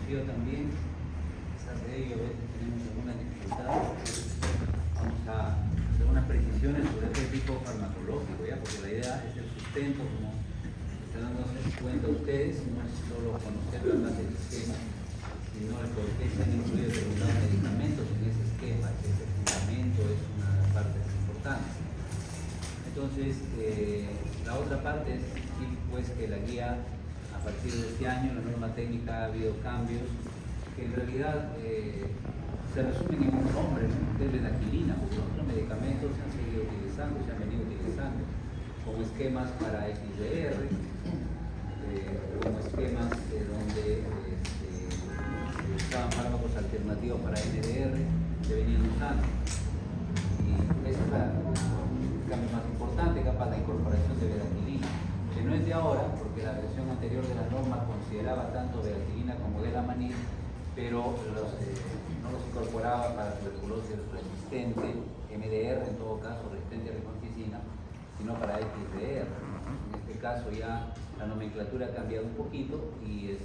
conocido también. Quizás de ello a veces tenemos algunas dificultades. Vamos a hacer unas precisiones sobre este tipo farmacológico, ¿ya? Porque la idea es el sustento, como están dándose cuenta ustedes, no es solo conocer la base del esquema, sino el por qué se han incluido determinados medicamentos en ese esquema, que ese fundamento es una de las partes importantes. Entonces, la otra parte es sí, pues, que la guía, a partir de este año, la norma técnica ha habido cambios que en realidad se resumen en un nombre, ¿no? Que es bedaquilina, porque otros medicamentos se han seguido utilizando, se han venido utilizando como esquemas para XDR, como esquemas donde se usaban fármacos alternativos para NDR, se venían usando. Y ese es el cambio más importante, capaz la incorporación de bedaquilina, que no es de ahora, porque la versión anterior de la norma consideraba tanto bedaquilina como delamanid, pero no los incorporaba para tuberculosis resistente, MDR en todo caso, resistente a rifampicina, sino para XDR. En este caso ya la nomenclatura ha cambiado un poquito y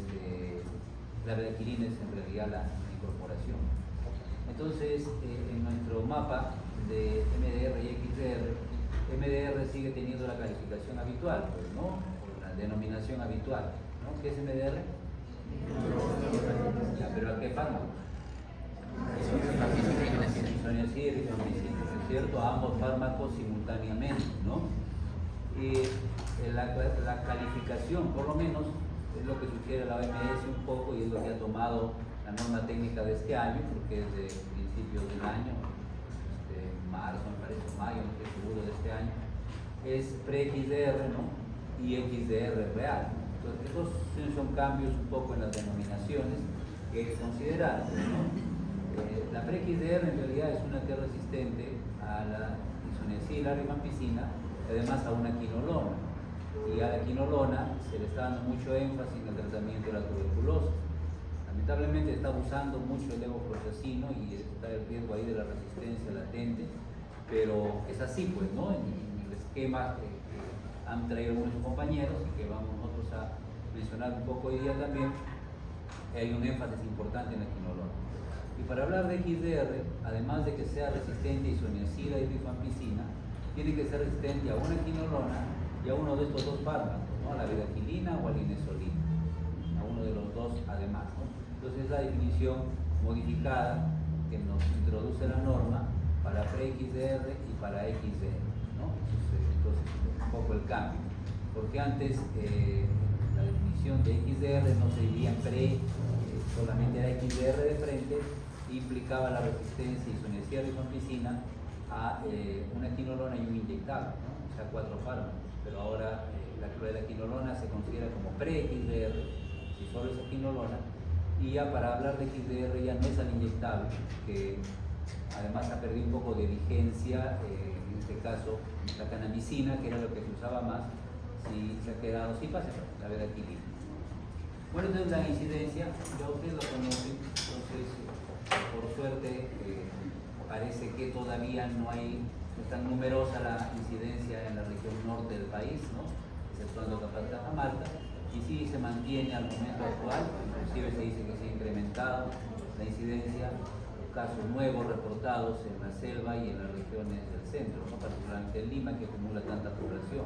la bedaquilina es en realidad la incorporación. Entonces, en nuestro mapa de MDR y XDR, MDR sigue teniendo la calificación habitual, pues, ¿no? O la denominación habitual, ¿no? ¿Qué es MDR? ¿Pero a qué fármaco? Isoniazid y rifampicina, ¿es cierto? A ambos fármacos simultáneamente, ¿no? Y la calificación, por lo menos, es lo que sugiere la OMS un poco y es lo que ha tomado la norma técnica de este año, porque es de principios del año, marzo, me parece, mayo, no estoy seguro de este año, es pre-XDR, ¿no? Y XDR real. Entonces, esos son cambios un poco en las denominaciones que hay que considerar, ¿no? La pre-XDR en realidad es una que es resistente a la isoniazid, la rifampicina, y además a una quinolona. Y a la quinolona se le está dando mucho énfasis en el tratamiento de la tuberculosis. Lamentablemente está usando mucho el levofloxacino y está el riesgo ahí de la resistencia latente, pero es así, pues, ¿no? En el esquema que han traído algunos compañeros y que vamos nosotros a mencionar un poco hoy día también, hay un énfasis importante en la quinolona. Y para hablar de XDR, además de que sea resistente a isoniazida y rifampicina, tiene que ser resistente a una quinolona y a uno de estos dos fármacos, ¿no? A la bedaquilina o a la inesolina, a uno de los dos además, ¿no? Entonces es la definición modificada que nos introduce la norma para pre-XDR y para XDR, ¿no? Entonces un poco el cambio, porque antes la definición de XDR no se dividía en pre, solamente era XDR de frente, implicaba la resistencia isoniazida y rifampicina a una quinolona y un inyectable, ¿no? O sea, 4 fármacos, pero ahora la quinolona se considera como pre-XDR, si solo es quinolona, y ya para hablar de XDR ya no es al inyectable, que además ha perdido un poco de vigencia, en este caso la canamicina, que era lo que se usaba más, si se ha quedado sin pase, la bedaquilina. Bueno, entonces la incidencia, ya ustedes lo conocen, entonces por suerte parece que todavía no es tan numerosa la incidencia en la región norte del país, ¿no? Exceptuando Cajamarca, y sí se mantiene al momento actual, inclusive se dice que se ha incrementado la incidencia, casos nuevos reportados en la selva y en las regiones del centro, ¿no? Particularmente en Lima, que acumula tanta población.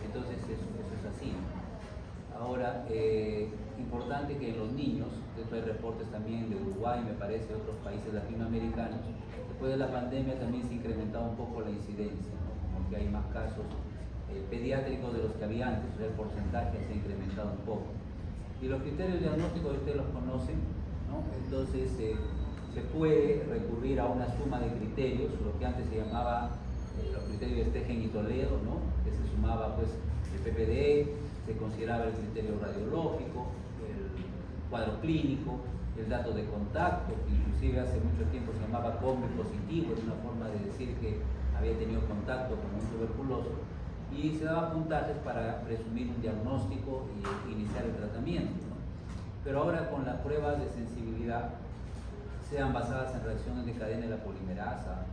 Entonces eso es así. Ahora, importante que en los niños, esto hay reportes también de Uruguay, me parece, de otros países latinoamericanos, después de la pandemia también se ha incrementado un poco la incidencia, ¿no? Como que hay más casos pediátricos de los que había antes, o sea, el porcentaje se ha incrementado un poco. Y los criterios diagnósticos ustedes los conocen, ¿no? Entonces se puede recurrir a una suma de criterios, lo que antes se llamaba los criterios de Stegen y Toledo, ¿no? Que se sumaba pues el PPD, se consideraba el criterio radiológico, el cuadro clínico, el dato de contacto, que inclusive hace mucho tiempo se llamaba COVID positivo, es una forma de decir que había tenido contacto con un tuberculoso, y se daba puntajes para presumir un diagnóstico y iniciar el tratamiento, ¿no? Pero ahora con las pruebas de sensibilidad, sean basadas en reacciones de cadena de la polimerasa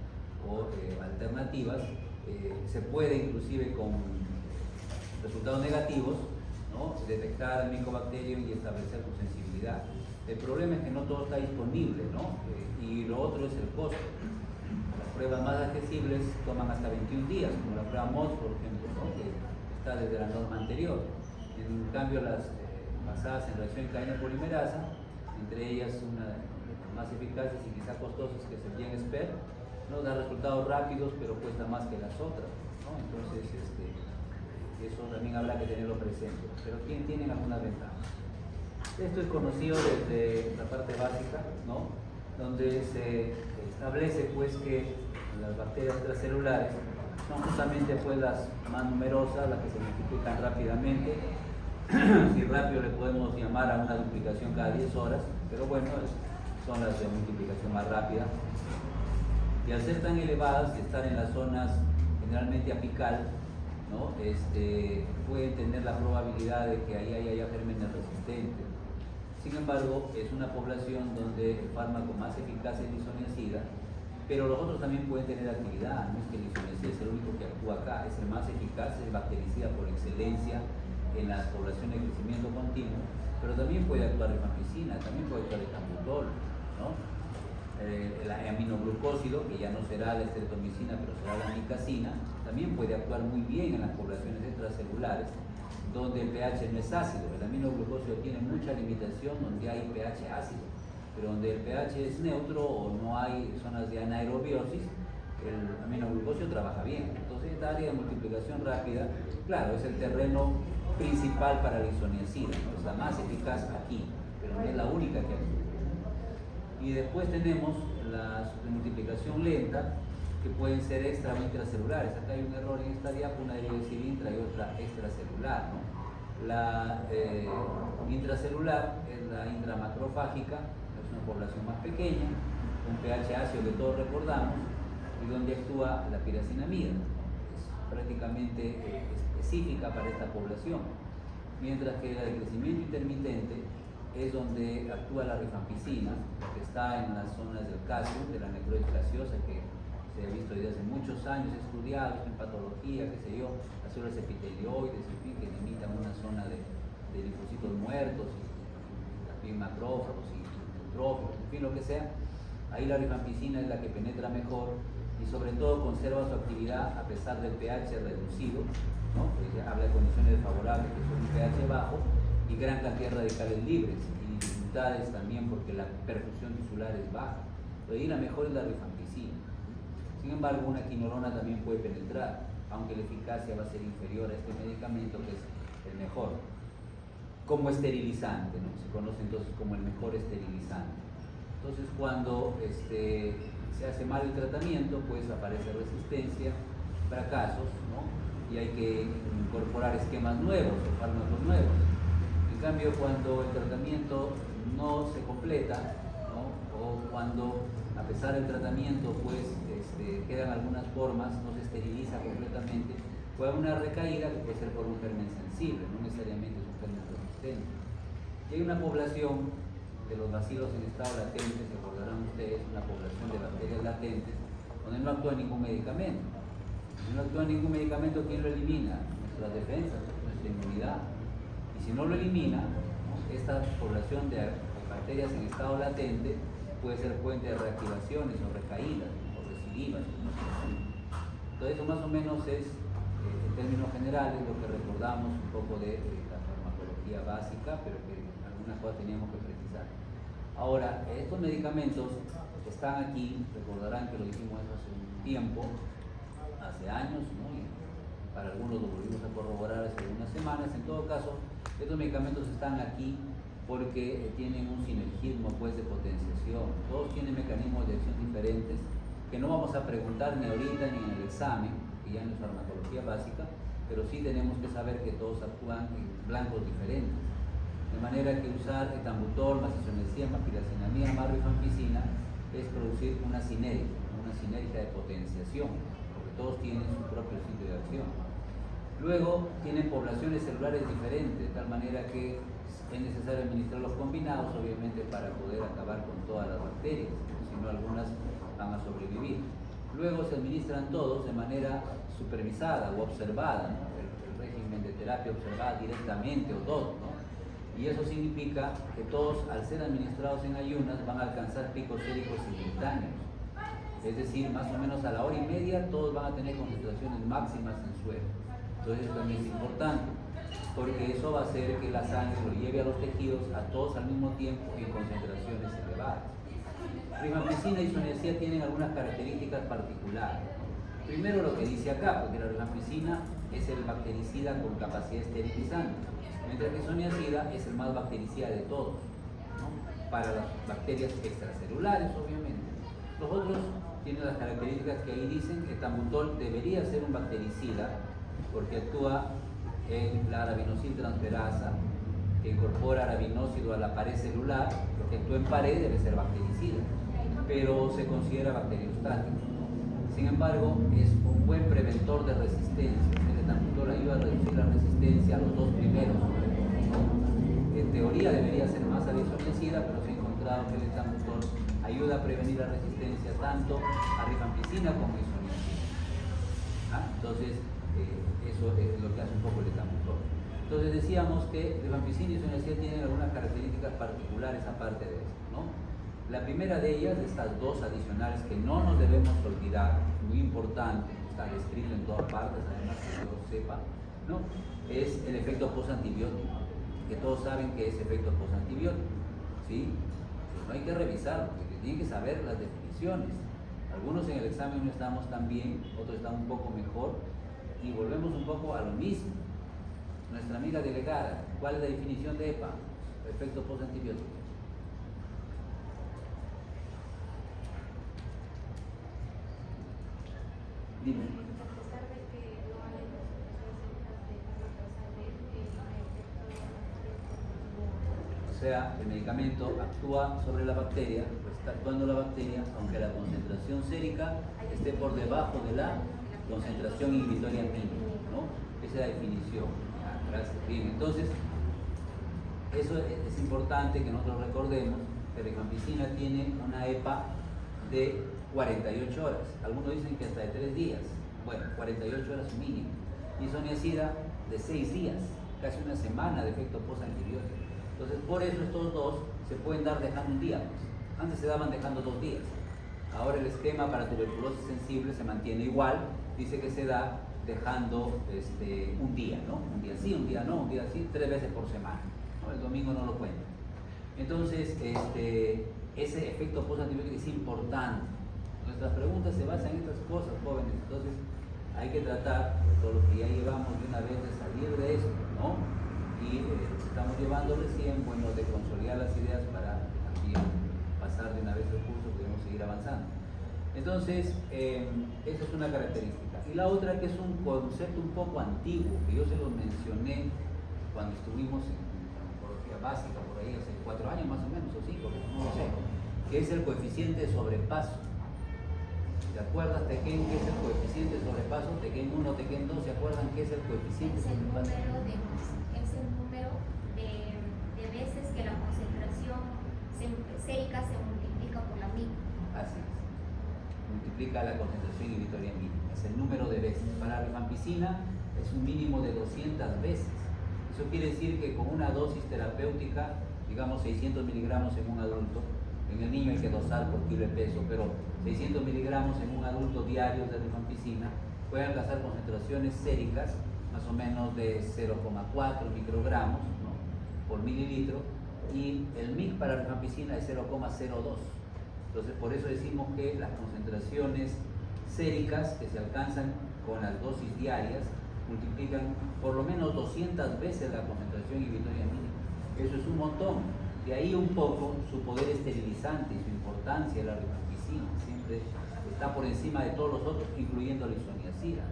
o alternativas, se puede inclusive con resultados negativos ¿no? Detectar el micobacterio y establecer su sensibilidad. El problema es que no todo está disponible, ¿no? Y lo otro es el costo. Las pruebas más accesibles toman hasta 21 días, como la prueba MOS, por ejemplo, ¿no? Que está desde la norma anterior. En cambio, las basadas en reacción en cadena polimerasa, entre ellas una de las más eficaces y quizá costosas, que es el GenSpert, ¿no? Da resultados rápidos, pero cuesta más que las otras, ¿no? Entonces, eso también habrá que tenerlo presente. Pero tienen algunas ventajas. Esto es conocido desde la parte básica, ¿no? Donde se establece pues que las bacterias extracelulares son justamente pues las más numerosas, las que se multiplican rápidamente. Si rápido le podemos llamar a una duplicación cada 10 horas, pero bueno, son las de multiplicación más rápida. Y al ser tan elevadas y estar en las zonas generalmente apical, ¿no? Pueden tener la probabilidad de que ahí haya gérmenes resistentes. Sin embargo, es una población donde el fármaco más eficaz es el isoniazida, pero los otros también pueden tener actividad. No es que el isoniazida es el único que actúa acá, es el más eficaz, es el bactericida por excelencia en las poblaciones de crecimiento continuo, pero también puede actuar rifampicina, también puede actuar el tambutol, ¿no? El aminoglucósido, que ya no será la estreptomicina, pero será la amicacina, también puede actuar muy bien en las poblaciones extracelulares, donde el pH no es ácido. El aminoglucósido tiene mucha limitación donde hay pH ácido, pero donde el pH es neutro o no hay zonas de anaerobiosis, el aminoglucósido trabaja bien. Entonces, esta área de multiplicación rápida, claro, es el terreno principal para la isoniazida, ¿no? Es la más eficaz aquí, pero no es la única que actúa. Y después tenemos la multiplicación lenta, que pueden ser extra o intracelulares. Acá hay un error en esta diapo, una debe decir intra y otra extracelular, ¿no? La intracelular es la intramacrofágica, es una población más pequeña, un pH ácido que todos recordamos, y donde actúa la piracinamida. Es prácticamente específica para esta población. Mientras que la de crecimiento intermitente es donde actúa la rifampicina, que está en las zonas del calcio, de la necrosis gaseosa, que se ha visto desde hace muchos años estudiados en patología, qué sé yo, las células epitelioides, en fin, que limitan una zona de linfocitos muertos, y también macrófagos y neutrófilos, en fin, lo que sea. Ahí la rifampicina es la que penetra mejor y sobre todo conserva su actividad a pesar del pH reducido, ¿no? Pues habla de condiciones desfavorables, que son un pH bajo y gran cantidad de radicales libres y dificultades también porque la perfusión tisular es baja. Pero ahí la mejor es la rifampicina. Sin embargo, una quinolona también puede penetrar, aunque la eficacia va a ser inferior a este medicamento, que es el mejor. Como esterilizante, ¿no? Se conoce entonces como el mejor esterilizante. Entonces, cuando se hace mal el tratamiento, pues aparece resistencia, fracasos, ¿no? Y hay que incorporar esquemas nuevos o fármacos nuevos. En cambio, cuando el tratamiento no se completa, ¿no? O cuando a pesar del tratamiento pues quedan algunas formas, no se esteriliza completamente, puede haber una recaída que puede ser por un germen sensible, no necesariamente es un germen resistente. Y hay una población de los bacilos en estado latente, se acordarán ustedes, una población de bacterias latentes, donde no actúa ningún medicamento. Si no actúa ningún medicamento, ¿quién lo elimina? Nuestras defensas, nuestra inmunidad. Y si no lo elimina, ¿no? Esta población de bacterias en estado latente puede ser fuente de reactivaciones o recaídas o recidivas. Entonces, eso más o menos es, en términos generales, lo que recordamos un poco de la farmacología básica, pero que algunas cosas teníamos que precisar. Ahora, estos medicamentos están aquí, recordarán que lo dijimos hace un tiempo, hace años, ¿no? Y para algunos lo volvimos a corroborar hace unas semanas. En todo caso, estos medicamentos están aquí porque tienen un sinergismo pues, de potenciación. Todos tienen mecanismos de acción diferentes que no vamos a preguntar ni ahorita ni en el examen, que ya no es farmacología básica, pero sí tenemos que saber que todos actúan en blancos diferentes. De manera que usar etambutol más isoniazida más piracinamida más rifampicina es producir una sinergia de potenciación, porque todos tienen su propio sitio de acción. Luego tienen poblaciones celulares diferentes, de tal manera que es necesario administrarlos combinados, obviamente, para poder acabar con todas las bacterias, si no algunas van a sobrevivir. Luego se administran todos de manera supervisada o observada, ¿no? El régimen régimen de terapia observada directamente o dos, ¿no? Y eso significa que todos, al ser administrados en ayunas, van a alcanzar picos séricos simultáneos. Es decir, más o menos a la hora y media todos van a tener concentraciones máximas en suero. Entonces eso también es importante, porque eso va a hacer que la sangre lo lleve a los tejidos a todos al mismo tiempo en concentraciones elevadas. Rifampicina y isoniazida tienen algunas características particulares. Primero lo que dice acá, porque la rifampicina es el bactericida con capacidad esterilizante, mientras que isoniazida es el más bactericida de todos, ¿no? Para las bacterias extracelulares, obviamente. Los otros tienen las características que ahí dicen que etambutol debería ser un bactericida porque actúa en la arabinosil transferasa, que incorpora arabinósido a la pared celular, lo que actúa en pared debe ser bactericida, pero se considera bacteriostático. Sin embargo, es un buen preventor de resistencia. El etambutol ayuda a reducir la resistencia a los dos primeros. En teoría debería ser más a la isoniazida, pero se ha encontrado que el etambutol ayuda a prevenir la resistencia tanto a rifampicina como a isoniazida. Entonces, eso es lo que hace un poco el etambutol. Entonces decíamos que rifampicina y isoniazida tienen algunas características particulares aparte de esto, ¿no? La primera de ellas, de estas dos adicionales que no nos debemos olvidar, muy importante, está escrito en todas partes, además que yo sepa, ¿no? Es el efecto postantibiótico, que todos saben que es efecto postantibiótico, ¿sí? Pues no hay que revisarlo, porque tienen que saber las definiciones. Algunos en el examen no estamos tan bien, otros están un poco mejor, y volvemos un poco a lo mismo. Nuestra amiga delegada, ¿cuál es la definición de EPA? Efecto postantibiótico. Dime. O sea, el medicamento actúa sobre la bacteria, pues está actuando la bacteria, aunque la concentración sérica esté por debajo de la concentración inhibitoria mínima, ¿no? Esa es la definición. Gracias. Bien, entonces, eso es importante que nosotros recordemos que la rifampicina tiene una EPA de 48 horas. Algunos dicen que hasta de 3 días. Bueno, 48 horas mínimo. Isoniazida de 6 días, casi una semana de efecto postantibiótico. Entonces, por eso estos dos se pueden dar dejando un día. Pues. Antes se daban dejando 2 días. Ahora el esquema para tuberculosis sensible se mantiene igual. Dice que se da dejando un día, ¿no? Un día sí, un día no, un día sí, 3 veces por semana, ¿no? El domingo no lo cuenta. Entonces, ese efecto postantibiótico es importante. Nuestras preguntas se basan en estas cosas, jóvenes. Entonces, hay que tratar, todos los que ya llevamos de una vez, de salir de esto, ¿no? Y estamos llevando recién, bueno, de consolidar las ideas para también pasar de una vez el curso, podemos seguir avanzando. Entonces, esa es una característica. Y la otra, que es un concepto un poco antiguo, que yo se los mencioné cuando estuvimos en oncología básica, por ahí hace 4 años más o menos, o 5, no lo sé, que es el coeficiente de sobrepaso. ¿Te acuerdas, Tequén, qué es el coeficiente de sobrepaso? Tequén 1, Tequén 2, ¿se acuerdan qué es el coeficiente de sobrepaso? Es el número de veces que la concentración sérica se multiplica por la mínima. Así es. Multiplica la concentración inhibitoria mínima. Es el número de veces. Para la rifampicina es un mínimo de 200 veces. Eso quiere decir que con una dosis terapéutica, digamos 600 miligramos en un adulto, en el niño hay que dosar por kilo de peso, pero 600 miligramos en un adulto diario de rifampicina puede alcanzar concentraciones séricas más o menos de 0,4 microgramos, ¿no?, por mililitro, y el MIC para la rifampicina es 0,02. Entonces, por eso decimos que las concentraciones séricas que se alcanzan con las dosis diarias multiplican por lo menos 200 veces la concentración inhibitoria mínima. Eso es un montón. De ahí un poco su poder esterilizante y su importancia, la rifampicina siempre está por encima de todos los otros, incluyendo la isoniazida.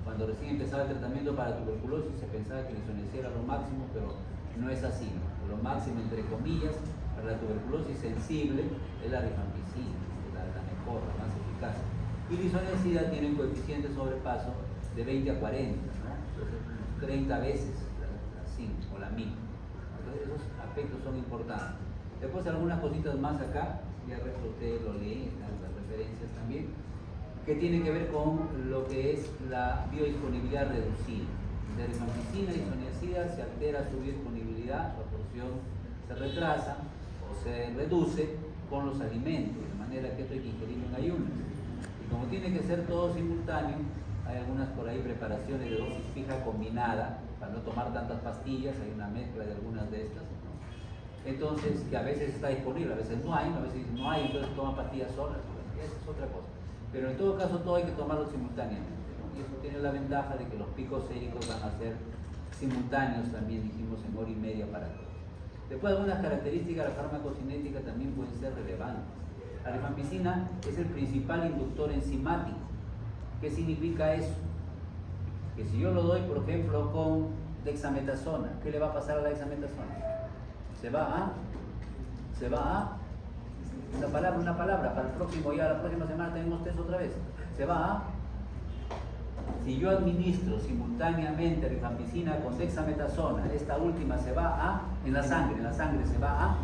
Cuando recién empezaba el tratamiento para tuberculosis se pensaba que la isoniazida era lo máximo, pero no es así, ¿no? Lo máximo, entre comillas, para la tuberculosis sensible es la rifampicina, que es la mejor, la más eficaz. Y la isoniazida tiene un coeficiente de sobrepaso de 20 a 40, ¿no? Entonces, 30 veces la 5 o la 1000. Entonces, esos aspectos son importantes. Después algunas cositas más acá, ya el resto ustedes lo leen, las referencias también, que tienen que ver con lo que es la biodisponibilidad reducida. de rifampicina y isoniazida se altera su biodisponibilidad, su absorción se retrasa o se reduce con los alimentos, de manera que esto hay que ingerirlo en ayunas. Y como tiene que ser todo simultáneo, hay algunas por ahí preparaciones de dosis fija combinada, para no tomar tantas pastillas, hay una mezcla de algunas de estas, ¿no? Entonces, que a veces está disponible, a veces no hay, a veces no hay, entonces toma pastillas solas, esa es otra cosa. Pero en todo caso todo hay que tomarlo simultáneamente, ¿no? Y eso tiene la ventaja de que los picos séricos van a ser simultáneos también, dijimos, en hora y media para todos. Después algunas características de la farmacocinética también pueden ser relevantes. La rifampicina es el principal inductor enzimático. ¿Qué significa eso? Que si yo lo doy, por ejemplo, con dexametasona, ¿qué le va a pasar a la dexametasona? Se va a una palabra, para el próximo, ya la próxima semana tenemos test otra vez. Se va a, si yo administro simultáneamente rifampicina con dexametasona, esta última se va a, en la sangre se va a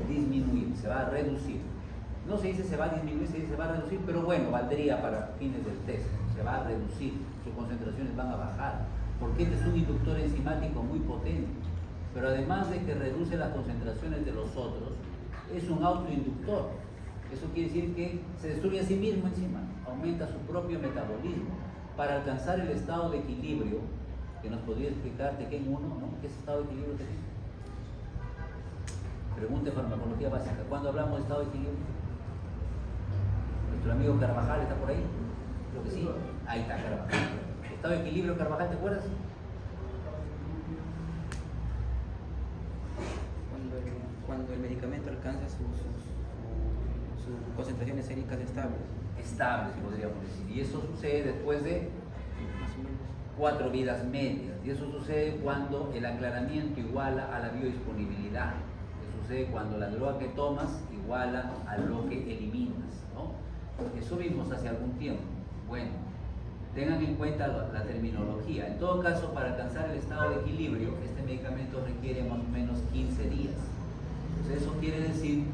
disminuir, se va a reducir. No se dice se va a disminuir, se dice se va a reducir, pero bueno, valdría para fines del test, se va a reducir, sus concentraciones van a bajar, porque este es un inductor enzimático muy potente, pero además de que reduce las concentraciones de los otros, es un autoinductor. Eso quiere decir que se destruye a sí mismo encima, aumenta su propio metabolismo para alcanzar el estado de equilibrio, que nos podría explicar Tequén 1, ¿no? ¿Qué es estado de equilibrio, Tequén? Pregunta de farmacología básica. ¿Cuándo hablamos de estado de equilibrio? Nuestro amigo Carvajal está por ahí. Creo que sí. Ahí está Carvajal. Estado de equilibrio, Carvajal, ¿te acuerdas? Cuando el medicamento alcanza sus concentraciones séricas estables. Estables, podríamos decir. Y eso sucede después de Más o menos 4 vidas medias. Y eso sucede cuando el aclaramiento iguala a la biodisponibilidad. Eso sucede cuando la droga que tomas iguala a lo que eliminas, ¿no? Eso vimos hace algún tiempo. Bueno, tengan en cuenta la terminología. En todo caso, para alcanzar el estado de equilibrio, este medicamento requiere más o menos 15 días. Entonces, eso quiere decir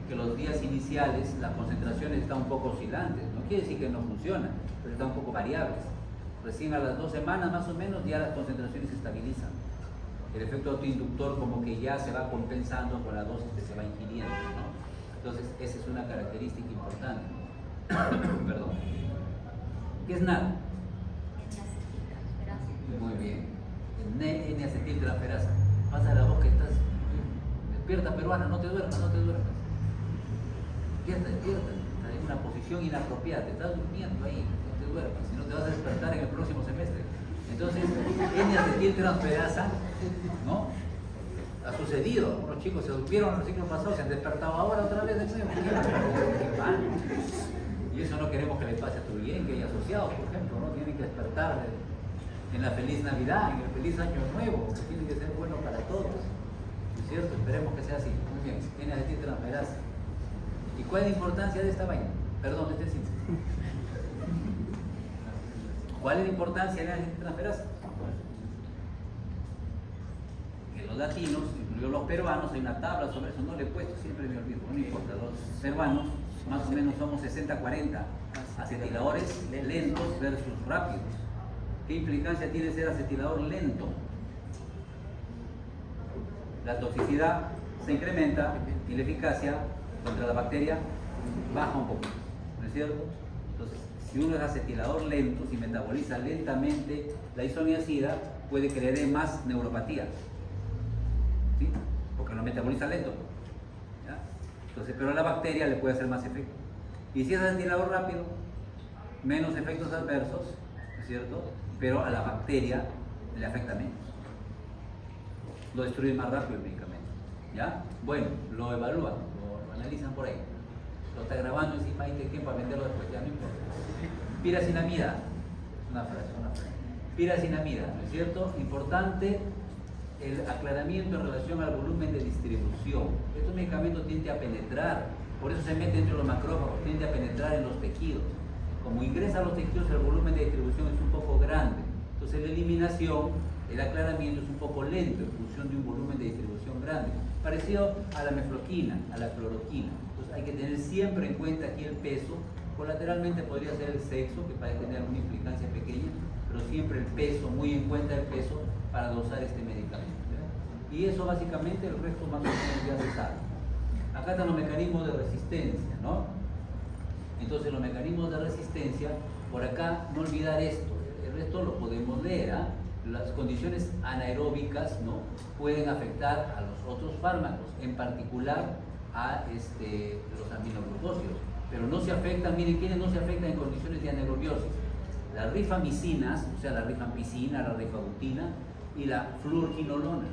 que los días iniciales la concentración está un poco oscilante. No quiere decir que no funciona, pero está un poco variables. Recién a las 2 semanas más o menos ya las concentraciones se estabilizan. El efecto autoinductor como que ya se va compensando con la dosis que se va ingiriendo, ¿no? Entonces, esa es una característica importante. Perdón. ¿Qué es NAD? Muy bien. N-acetiltransferasa. Pasa la voz que estás despierta, peruana, no te duermas, no te duermas. Despierta, despierta. Estás en una posición inapropiada, te estás durmiendo ahí, no te duermas, si no te vas a despertar en el próximo semestre. Entonces, N-acetiltransferasa, ¿no? Ha sucedido, algunos chicos se durmieron en el ciclo pasado, se han despertado ahora otra vez de nuevo. Qué mal. Y eso no queremos que le pase a tu bien, que hay asociados, por ejemplo, ¿no? Tienen que despertar en la feliz Navidad, en el feliz Año Nuevo, que tiene que ser bueno para todos. ¿No es cierto? Esperemos que sea así. Muy bien, N-acetiltransferasa. ¿Y cuál es la importancia de esta vaina? Perdón, este sí. ¿Cuál es la importancia de la N-acetiltransferasa? Que los latinos, incluidos los peruanos, hay una tabla sobre eso, no le he puesto, siempre me olvido, no importa. Los peruanos más o menos somos 60-40 acetiladores lentos versus rápidos. ¿Qué implicancia tiene ser acetilador lento? La toxicidad se incrementa y la eficacia contra la bacteria baja un poco, ¿no es cierto? Entonces, si uno es acetilador lento, si metaboliza lentamente la isoniazida, puede que le dé más neuropatía, ¿sí? Porque lo metaboliza lento, ¿ya? Entonces, pero a la bacteria le puede hacer más efecto. Y si es acetilador rápido, menos efectos adversos, ¿no es cierto? Pero a la bacteria le afecta menos. Lo destruye más rápido el medicamento, ¿ya? Bueno, lo evalúan, lo analizan por ahí. Lo está grabando encima ahí de para venderlo después, ya no importa. Piracinamida, una frase. Piracinamida, ¿no es cierto? Importante el aclaramiento en relación al volumen de distribución. Estos medicamentos tienden a penetrar, por eso se mete entre los macrófagos, tiende a penetrar en los tejidos. Como ingresa a los tejidos, el volumen de distribución es un poco grande. Entonces la eliminación, el aclaramiento es un poco lento en función de un volumen de distribución grande. Parecido a la mefloquina, a la cloroquina. Entonces hay que tener siempre en cuenta aquí el peso. Colateralmente podría ser el sexo, que parece tener una implicancia pequeña, pero pero siempre el peso, muy en cuenta el peso para dosar este medicamento, ¿verdad? Y eso básicamente, el resto más o menos ya se sabe. Acá están los mecanismos de resistencia, ¿no? Entonces los mecanismos de resistencia, por acá no olvidar esto, el resto lo podemos leer, ¿ah? Las condiciones anaeróbicas, ¿no?, pueden afectar a los otros fármacos, en particular a los aminoglucósidos, pero no se afectan, miren quiénes no se afectan en condiciones de anaerobiosis: las rifamicinas, o sea, la rifampicina, la rifabutina y la fluorquinolona.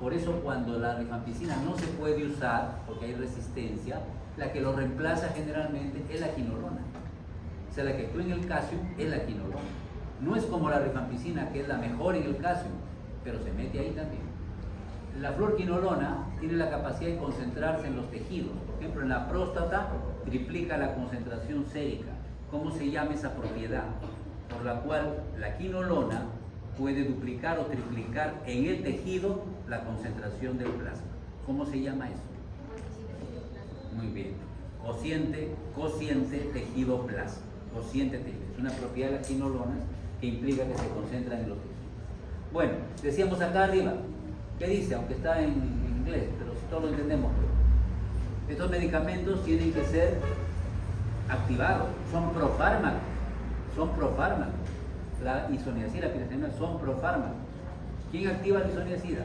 Por eso cuando la rifampicina no se puede usar porque hay resistencia, la que lo reemplaza generalmente es la quinolona. O sea, la que actúa en el calcio es la quinolona. No es como la rifampicina, que es la mejor en el calcio, pero se mete ahí también. La fluorquinolona tiene la capacidad de concentrarse en los tejidos. Por ejemplo, en la próstata triplica la concentración sérica. ¿Cómo se llama esa propiedad? Por la cual la quinolona puede duplicar o triplicar en el tejido la concentración del plasma. ¿Cómo se llama eso? Muy bien. Cociente tejido plasma. Cociente tejido. Es una propiedad de las quinolonas que implica que se concentran en los tejidos. Bueno, decíamos acá arriba, ¿qué dice? Aunque está en inglés, pero si todos lo entendemos. Estos medicamentos tienen que ser activados, son profármacos. Son profármacos. La isoniazida, la piracetamina son profármacos. ¿Quién activa la isoniazida?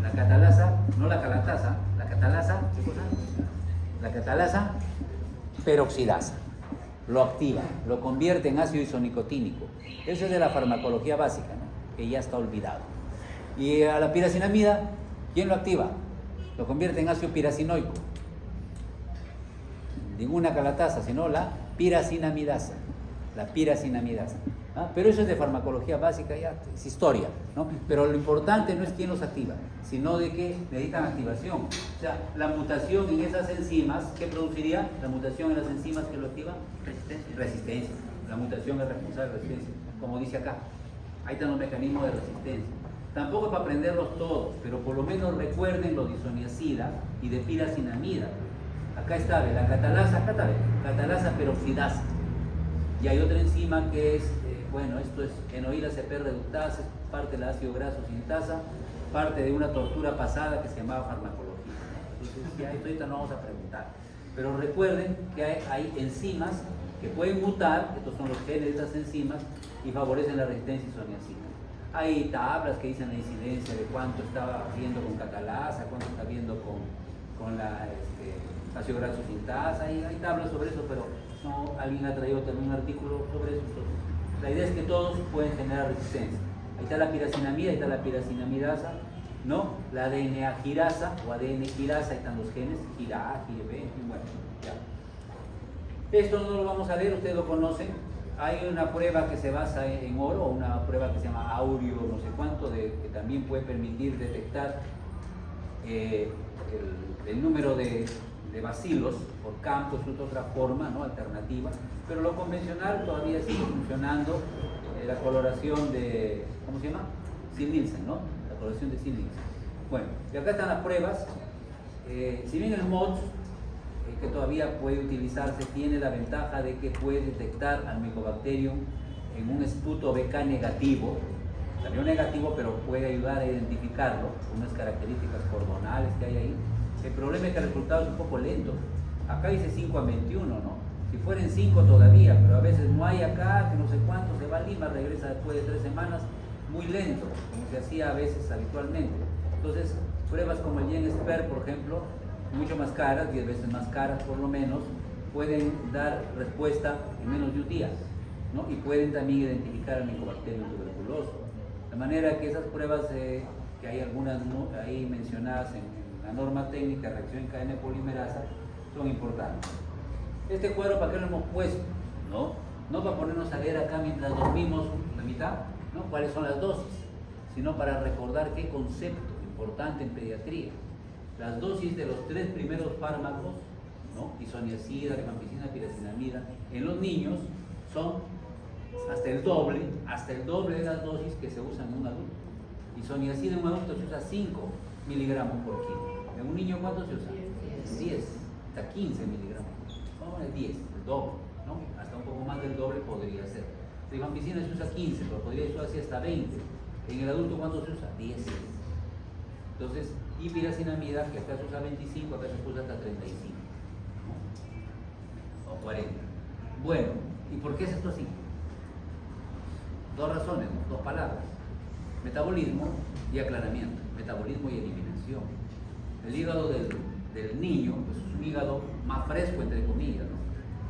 La catalasa, no la calatasa, la catalasa, ¿qué cosa? La catalasa peroxidasa. Lo activa, lo convierte en ácido isonicotínico. Eso es de la farmacología básica, ¿no?, que ya está olvidado. Y a la piracinamida, ¿quién lo activa? Lo convierte en ácido piracinoico. Ninguna calatasa, sino la piracinamidasa. La piracinamidasa. ¿Ah? Pero eso es de farmacología básica, ya es historia, ¿no? Pero lo importante no es quién los activa, sino de que necesitan activación. O sea, la mutación en esas enzimas, ¿qué produciría? La mutación en las enzimas que lo activan, resistencia. La mutación es responsable de resistencia, como dice acá. Ahí están los mecanismos de resistencia. Tampoco es para aprenderlos todos, pero por lo menos recuerden lo de isoniazida y de piracinamida. Acá está, la catalasa, acá está, catalasa peroxidasa. Y hay otra enzima que es, esto es enoíla CP reductasa, es parte del ácido graso sintasa, parte de una tortura pasada que se llamaba farmacología. Entonces, ya esto ahorita no vamos a preguntar. Pero recuerden que hay enzimas que pueden mutar, estos son los genes de estas enzimas, y favorecen la resistencia isoniazida. Hay tablas que dicen la incidencia de cuánto está viendo con catalasa, cuánto está viendo con la ácido graso sintasa, hay tablas sobre eso, pero no, alguien ha traído también un artículo sobre eso. Entonces, la idea es que todos pueden generar resistencia. Ahí está la piracinamida, ahí está la piracinamidasa, ¿no? La ADN girasa o ADN girasa, ahí están los genes, gira A, gira B, en fin, bueno, ya. Esto no lo vamos a leer, ustedes lo conocen. Hay una prueba que se basa en oro, o una prueba que se llama Aureo, no sé cuánto, que también puede permitir detectar el número de bacilos por campo, es otra forma, ¿no?, alternativa, pero lo convencional todavía sigue funcionando, la coloración de, ¿cómo se llama? Sil-Nielsen, ¿no? La coloración de Sil-Nielsen. Bueno, y acá están las pruebas. Si bien el MODS, que todavía puede utilizarse, tiene la ventaja de que puede detectar al Mycobacterium en un esputo BK negativo, también negativo, pero puede ayudar a identificarlo, unas características cordonales que hay ahí. El problema es que el resultado es un poco lento. Acá dice 5 a 21, ¿no? Si fueran 5 todavía, pero a veces no hay acá, que no sé cuánto, se va a Lima, regresa después de 3 semanas, muy lento, como se hacía a veces habitualmente. Entonces, pruebas como el GenSper, por ejemplo, mucho más caras, 10 veces más caras por lo menos, pueden dar respuesta en menos de un día, ¿no? Y pueden también identificar al Mycobacterium tuberculoso. De manera que esas pruebas, que hay algunas ahí mencionadas en la norma técnica de reacción en cadena de polimerasa, son importantes. Este cuadro, ¿para qué lo hemos puesto? No para ponernos a leer acá mientras dormimos la mitad, ¿no?, cuáles son las dosis, sino para recordar qué concepto importante en pediatría. Las dosis de los 3 primeros fármacos, ¿no?, isoniazida, rifampicina, piracinamida, en los niños son hasta el doble de las dosis que se usan en un adulto. Isoniazida en un adulto se usa 5 miligramos por kilo. En un niño, ¿cuánto se usa? 10, hasta 15 miligramos. Vamos a poner 10, el doble, ¿no?, hasta un poco más del doble podría ser. Rifampicina se usa 15, pero podría usarse hasta 20. En el adulto, ¿cuánto se usa? 10. Entonces, y piracinamida, que acá se usa 25, acá se usa hasta 35, ¿no? O 40. Bueno, ¿y por qué es esto así? Dos razones, ¿no? Dos palabras. Metabolismo y aclaramiento. Metabolismo y eliminación. El hígado del niño pues es un hígado más fresco, entre comillas, ¿no?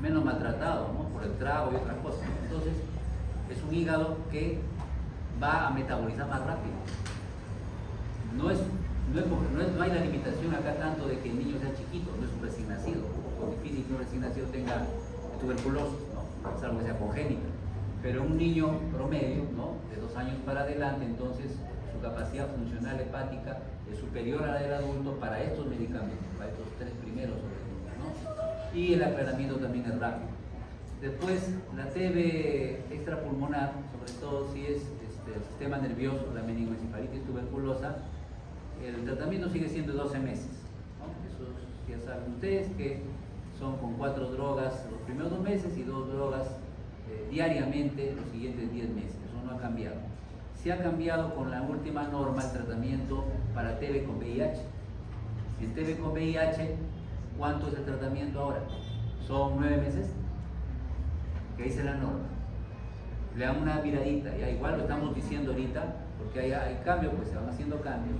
Menos maltratado, ¿no? Por el trago y otras cosas. Entonces, es un hígado que va a metabolizar más rápido. No hay la limitación acá tanto de que el niño sea chiquito, no es un recién nacido. Es difícil que un recién nacido tenga tuberculosis, ¿no? Salvo que sea congénita. Pero un niño promedio, ¿no? De 2 años para adelante, entonces su capacidad funcional hepática es superior a la del adulto para estos medicamentos, para estos 3 primeros sobre todo, ¿no? Y el aclaramiento también es rápido. Después, la TB extrapulmonar, sobre todo si es el sistema nervioso, la meningoencefalitis tuberculosa, el tratamiento sigue siendo 12 meses, ¿no? Eso ya saben ustedes que son con 4 drogas los primeros 2 meses y 2 drogas diariamente los siguientes 10 meses. Eso no ha cambiado. Se ha cambiado con la última norma el tratamiento para TB con VIH. En TB con VIH, ¿cuánto es el tratamiento ahora? ¿Son 9 meses? ¿Qué dice la norma? Le dan una miradita, ya igual lo estamos diciendo ahorita, porque hay cambios, pues se van haciendo cambios.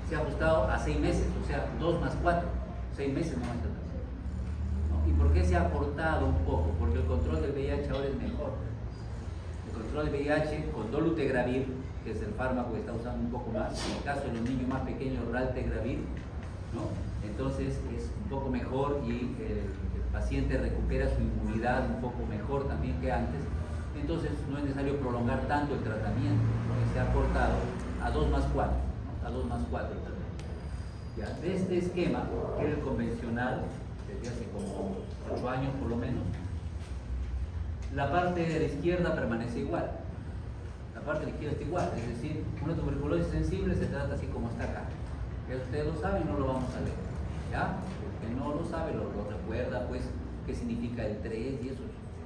Se ha ajustado a 6 meses, o sea, 2 más 4, 6 meses no más tratamiento. ¿No? ¿Y por qué se ha acortado un poco? Porque el control del VIH ahora es mejor. El control del VIH con dolutegravir, que es el fármaco que está usando un poco más, en el caso de los niños más pequeños, raltegravir, ¿no? Entonces es un poco mejor y el paciente recupera su inmunidad un poco mejor también que antes. Entonces no es necesario prolongar tanto el tratamiento, ¿no? Y se ha cortado a 2 más 4, ¿no? A 2 más 4 el tratamiento. Ya, de este esquema, que era el convencional, desde hace como 8 años por lo menos, la parte de la izquierda permanece igual. La parte de la izquierda está igual, es decir, una tuberculosis sensible se trata así como está acá. Ya ustedes lo saben, no lo vamos a leer. ¿Ya? El que no lo sabe lo recuerda, pues, qué significa el 3 y eso.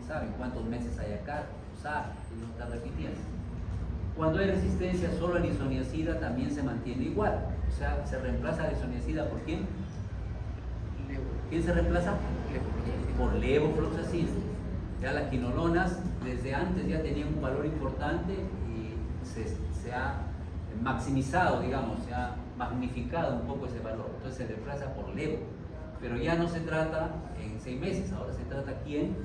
Saben cuántos meses hay acá, lo saben, y no está repitiendo. Cuando hay resistencia solo a la isoniazida también se mantiene igual. O sea, se reemplaza la isoniazida por quién? ¿Quién se reemplaza? Por levofloxacina. Ya las quinolonas desde antes ya tenían un valor importante y se ha maximizado, digamos, se ha magnificado un poco ese valor. Entonces se reemplaza por levo. Pero ya no se trata en 6 meses, ahora se trata aquí en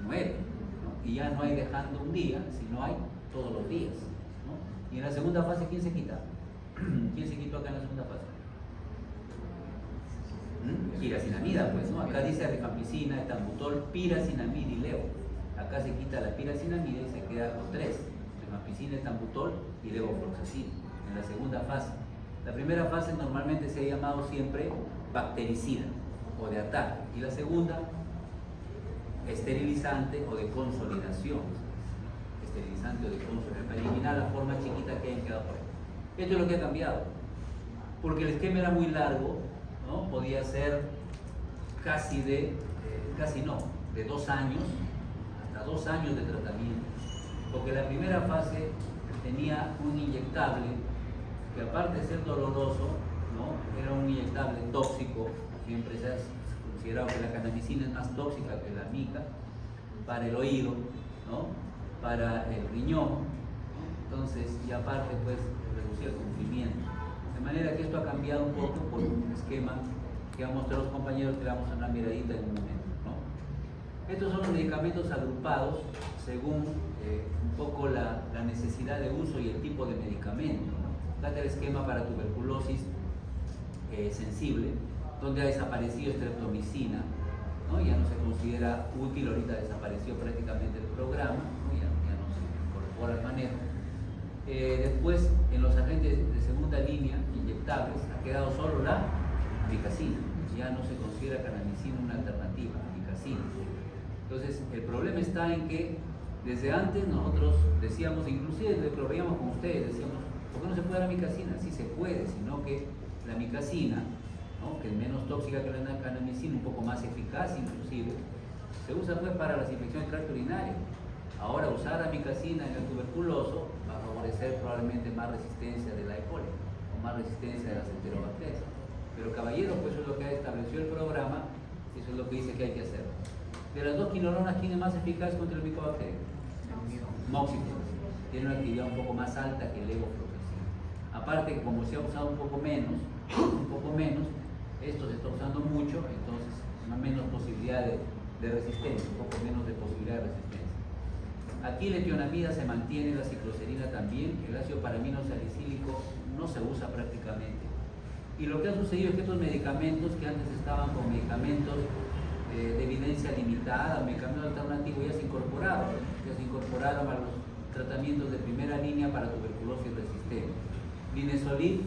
9, ¿no? Y ya no hay dejando un día, sino hay todos los días, ¿no? Y en la segunda fase, ¿quién se quita? ¿Quién se quitó acá en la segunda fase? Piracinamida, pues, ¿no? Acá dice rifampicina, etambutol, piracinamida y levo. Acá se quita la piracinamida y se queda con 3, rifampicina, etambutol y levofloxacina, en la segunda fase. La primera fase normalmente se ha llamado siempre bactericida o de ataque, y la segunda, esterilizante o de consolidación. Esterilizante o de consolidación, para eliminar la forma chiquita que hayan quedado por ahí. Esto es lo que ha cambiado, porque el esquema era muy largo, ¿no? Podía ser de 2 años, hasta 2 años de tratamiento, porque la primera fase tenía un inyectable que aparte de ser doloroso, ¿no? Era un inyectable tóxico. Siempre se ha considerado que la canamicina es más tóxica que la mica para el oído, ¿no? Para el riñón, ¿no? Entonces, y aparte pues reducir el sufrimiento. De manera que esto ha cambiado un poco por un esquema que han mostrado los compañeros, que le vamos a dar una miradita en un momento, ¿no? Estos son los medicamentos agrupados según un poco la necesidad de uso y el tipo de medicamento, ¿no? Date el esquema para tuberculosis sensible, donde ha desaparecido streptomicina, ¿no? Ya no se considera útil, ahorita desapareció prácticamente el programa, ¿no? Ya no se incorpora al manejo. Después, en los agentes de segunda línea inyectables, ha quedado solo la amikacina, ya no se considera canamicina una alternativa, amikacina. Entonces, el problema está en que desde antes nosotros decíamos, inclusive desde que lo veíamos con ustedes, decíamos, ¿por qué no se puede dar amikacina? Sí se puede, sino que la amikacina, ¿no? Que es menos tóxica que la canamicina, un poco más eficaz inclusive, Se usa pues para las infecciones del tracto urinario. Ahora usar amikacina en el tuberculoso va a favorecer probablemente más resistencia de la E. coli o más resistencia de las enterobacterias. Pero caballero, pues eso es lo que ha establecido el programa, eso es lo que dice que hay que hacer. De las dos quinolonas, ¿quién es más eficaz contra el micobacterio? Moxifloxacin. Tiene una actividad un poco más alta que el levofloxacin. Aparte que como se ha usado un poco menos, esto se está usando mucho, entonces menos posibilidad de resistencia, un poco menos de posibilidad de resistencia. Aquí la etionamida se mantiene, la cicloserina también, el ácido paramino salicílico no se usa prácticamente. Y lo que ha sucedido es que estos medicamentos que antes estaban con medicamentos de evidencia limitada, medicamentos alternativos, ya se incorporaron a los tratamientos de primera línea para tuberculosis resistente. Linezolid,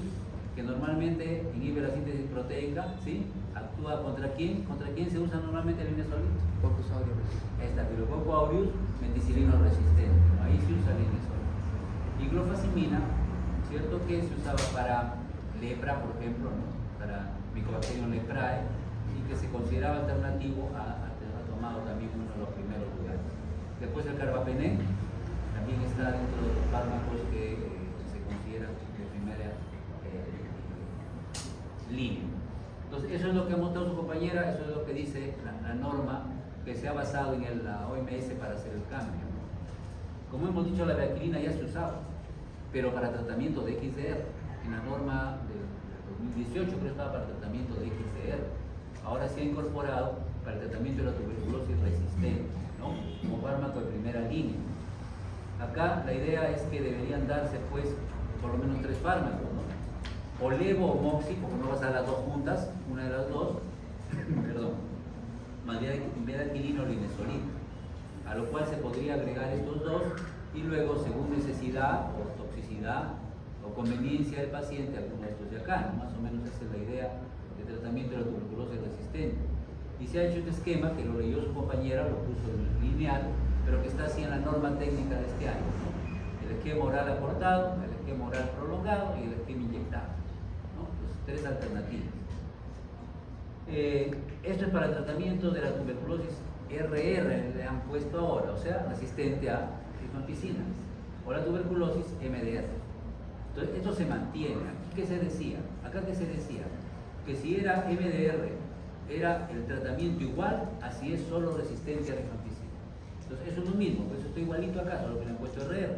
que normalmente inhibe la síntesis proteica, ¿sí? Actúa contra quién? ¿Contra quién se usa normalmente el linezolid? Coccus aureus. Estafilococcus aureus meticilino resistente. Ahí se usa linezolid. Y glofacimina, ¿cierto? Que se usaba para lepra, por ejemplo, ¿no? Para Mycobacterium leprae, y que se consideraba alternativo ha tomado también uno de los primeros lugares. Después el carbapenem también está dentro de los fármacos que se consideran de primera línea. Entonces, eso es lo que ha mostrado su compañera, eso es lo que dice la norma que se ha basado en la OMS para hacer el cambio. Como hemos dicho, la beaquilina ya se usaba, pero para tratamiento de XDR. En la norma del 2018 creo que estaba para tratamiento de XDR. Ahora se ha incorporado para el tratamiento de la tuberculosis resistente, ¿no? Como fármaco de primera línea. Acá la idea es que deberían darse pues por lo menos 3 fármacos, ¿no? O levo o moxi, porque no vas a las dos juntas, una de las dos, perdón, más bedaquilina o linezolid, a lo cual se podría agregar estos dos y luego según necesidad o toxicidad o conveniencia del paciente, alguno de estos de acá, ¿no? Más o menos esa es la idea de tratamiento de la tuberculosis resistente. Y se ha hecho un esquema que lo leyó su compañera, lo puso en lineal, pero que está así en la norma técnica de este año, ¿no? El esquema oral aportado, el esquema oral prolongado y el esquema inyectado, ¿no? Pues 3 alternativas. Esto es para el tratamiento de la tuberculosis RR, le han puesto ahora, o sea, resistente a rifampicinas, o la tuberculosis MDR. Entonces, esto se mantiene. Aquí, ¿qué se decía? Acá, ¿qué se decía? Que si era MDR, era el tratamiento igual a si es solo resistente a rifampicina. Entonces, eso es lo mismo, pues eso está igualito acá, solo que le han puesto RR.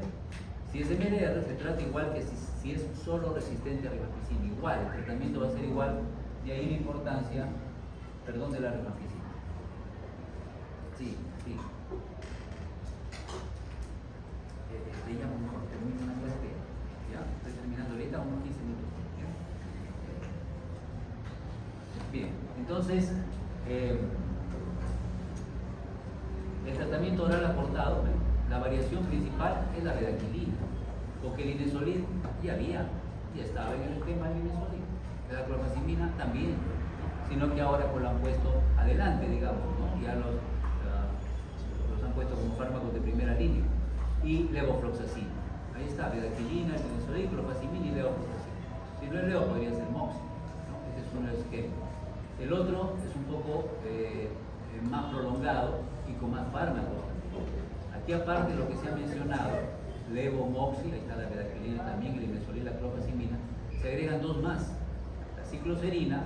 Si es MDR, se trata igual que si es solo resistente a rifampicina. Igual, el tratamiento va a ser igual, de ahí la importancia, perdón, de la rifampicina. Sí. Le llamo mejor, termino una clase. ¿Ya? Estoy terminando ahorita, unos 15 minutos. ¿Ya? Bien, entonces, el tratamiento oral aportado, la variación principal es la bedaquilina, porque el linezolid ya estaba en el esquema del linezolid, la clorfacimina también, sino que ahora pues lo han puesto adelante, digamos, ¿no? Ya los han puesto como fármacos de primera línea. Y levofloxacina. Ahí está, bedaquilina, linezolid, clorfacimina y levofloxacina. Si no es levo, podría ser moxi, ¿no? Este es uno de los esquemas. El otro es un poco más prolongado y con más fármacos. Aquí aparte de lo que se ha mencionado, levo, moxi, ahí está la bedaquilina también, el linezolid, la clorfacimina, se agregan 2 más. La cicloserina,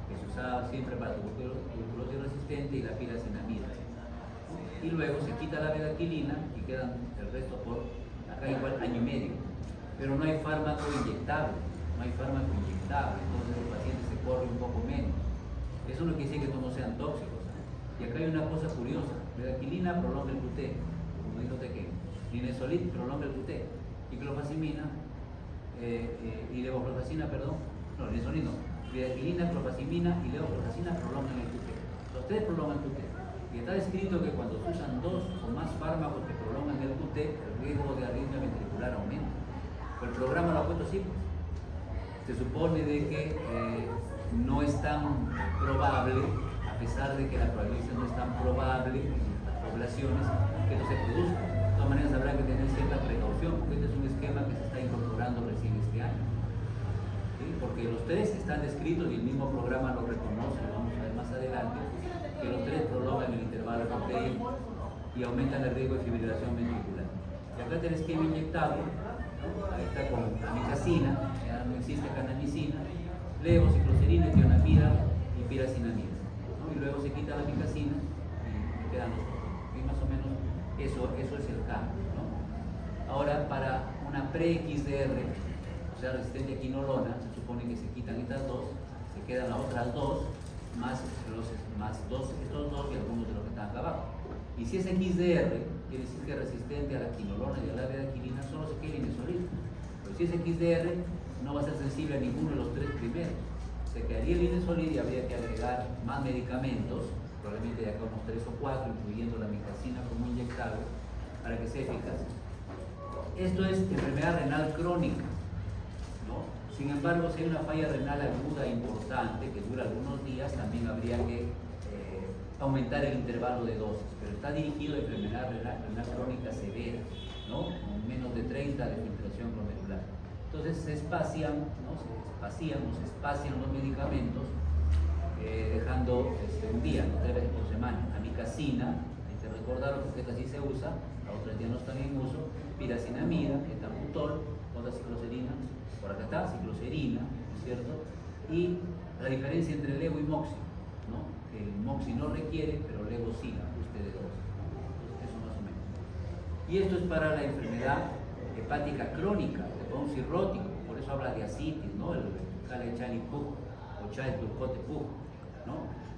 que se usaba siempre para tuberculosis resistente, y la piracinamida. Y luego se quita la bedaquilina y quedan el resto por acá igual año y medio. Pero no hay fármaco inyectable, entonces el paciente se corre un poco menos. Eso no quiere decir que estos no sean tóxicos. Y acá hay una cosa curiosa, bedaquilina prolonga el QT, como dijo Tequén, linezolid prolonga el QT, y clorfacimina y levofloxacina, linezolid no, bedaquilina, clorfacimina y levofloxacina prolongan el QT. Los 3 prolongan el QT. Y está escrito que cuando se usan 2 o más fármacos que prolongan el QT, el riesgo de arritmia ventricular aumenta. Pero el programa lo ha puesto así, pues. Se supone de que no es tan probable, a pesar de que la probabilidad no es tan probable en las poblaciones, que no se produzca. De todas maneras habrá que tener cierta precaución, porque este es un esquema que se está incorporando recién este año. ¿Sí? ¿Por porque los tres están descritos y el mismo programa lo reconoce, lo vamos a ver más adelante, que los tres prolongan el intervalo de proteína y aumentan el riesgo de fibrilación ventricular. Y acá tenés esquema inyectable, ¿no? Ahí está con amicacina, ya no existe canamicina, levocicloserina, tionamida y piracinamida, ¿no? Y luego se quita la amicacina y quedan los otros. Y más o menos eso es el cambio, ¿no? Ahora, para una pre-XDR, o sea, resistente a quinolona, se supone que se quitan estas dos, se quedan las otras dos, más estos dos y algunos de los que están acá abajo. Y si es XDR, quiere decir que es resistente a la quinolona y a la bedaquilina, solo se queda inesolina. Pero si es XDR, no va a ser sensible a ninguno de los tres primeros. Se quedaría el inesolina y habría que agregar más medicamentos, probablemente de acá unos 3 o 4, incluyendo la micacina como inyectable, para que sea eficaz. Esto es enfermedad renal crónica, ¿no? Sin embargo, si hay una falla renal aguda importante que dura algunos días, también habría que aumentar el intervalo de dosis, pero está dirigido a enfermedad renal crónica severa, ¿no? Con menos de 30 de filtración glomerular. Entonces se espacian, ¿no? Se espacian los medicamentos, dejando un día, ¿no? 3 veces por semana. Amicacina, hay que recordarlo porque esta sí se usa, la otra ya no está en uso, piracinamida, etabutol, otra cicloserina, por acá está, cicloserina, ¿no es cierto? Y la diferencia entre levo y moxi, ¿no? Que el moxi no requiere, pero levo sí, ajuste de dosis. Entonces, eso más o menos. Y esto es para la enfermedad hepática crónica, de un cirrótico, por eso habla de ascitis, ¿no? El Kale-Chani-Pug o Chai-Turcote-Pug, ¿no?